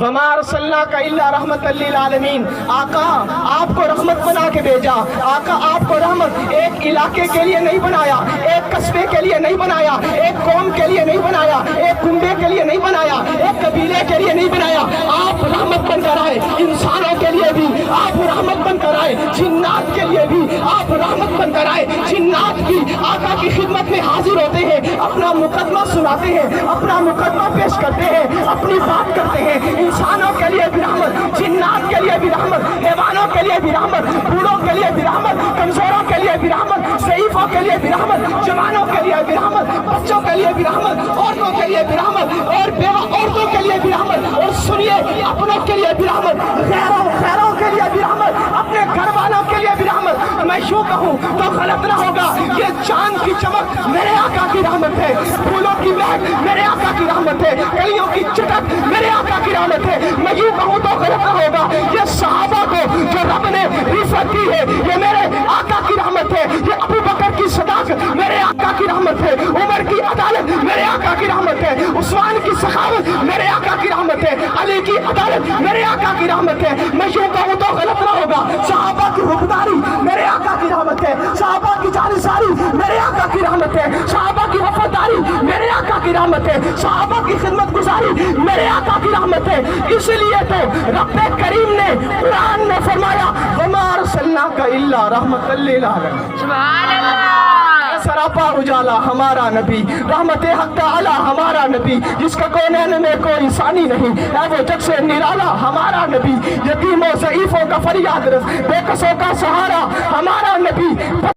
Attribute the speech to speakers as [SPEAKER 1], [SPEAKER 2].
[SPEAKER 1] وما ارسلناک الا رحمۃ للعالمین، آقا آپ کو رحمت بنا کے بھیجا۔ آقا آپ کو رحمت ایک علاقے کے لیے نہیں بنایا، ایک قصبے کے لیے نہیں بنایا، ایک قوم کے لیے نہیں بنایا، ایک کنبے کے لیے نہیں بنایا، ایک قبیلے کے لیے نہیں بنایا۔ آپ رحمت بن کر آئے، انسانوں کے لیے بھی آپ رحمت بن کر آئے، جنات کے لیے بھی آپ رحمت بن کر آئے۔ جنات بھی آقا کی خدمت میں حاضر ہوتے ہیں، اپنا مقدمہ سناتے ہیں، اپنا مقدمہ پیش کرتے ہیں، اپنی بات کرتے ہیں۔ انسانوں کے لیے بھی رحمت، جنات کے لیے بھی رحمت، حیوانوں کے لیے بھی رحمت، بوڑھوں کے لیے بھی رحمت، کمزوروں کے لیے بھی رحمت، ضعیفوں کے لیے بھی رحمت، جوانوں کے لیے بھی رحمت، بچوں کے لیے بھی رحمت، عورتوں کے لیے بھی رحمت، اور بیوہ عورتوں کے لیے بھی رحمت، اور سنیے اپنوں کے لیے بھی رحمت، غیروں کے لیے بھی رحمت، اپنے گھر والوں کے لیے بھی رحمت۔ میں یوں کہوں تو غلط نہ ہوگا، یہ چاند کی چمک میرے آقا کی رحمت ہے، پھولوں کی مہک میرے آقا کی رحمت ہے، کلیوں کی چٹک میرے آقا کی رحمت ہے۔ میں یوں کہوں تو غلط نہ ہوگا، یہ صحابہ کو جو رب نے رفعت دی ہے یہ میرے آقا کی رحمت ہے، یہ ابو بکر کی صداقت میرے آقا کی رحمت ہے، عمر کی عدالت میرے آقا کی رحمت ہے، عثمان کی سخاوت میرے آقا کی رحمت ہے، علی کی عدالت میرے آقا کی رحمت ہے۔ میں یوں کہوں تو غلط نہ ہوگا، صحابہ کی حکمرانی میرے آقا کی رحمت ہے، صحابہ کی جانثاری میرے آقا کی رحمت ہے، صحابہ کی وفاداری میرے آقا کی رحمت ہے، صحابہ کی خدمت گزاری میرے آقا کی رحمت ہے۔ اس لیے تو رب کریم نے قرآن میں فرمایا وما ارسلناک الا رحمۃ للعالمین۔
[SPEAKER 2] سبحان اللہ۔
[SPEAKER 1] سراپا اجالا ہمارا نبی، رحمت حق تعالی ہمارا نبی، جس کا کونین میں کوئی ثانی نہیں، ہے وہ جگ سے نرالا ہمارا نبی، یتیموں ضعیفوں کا فریاد رس، بے کسوں کا سہارا ہمارا نبی۔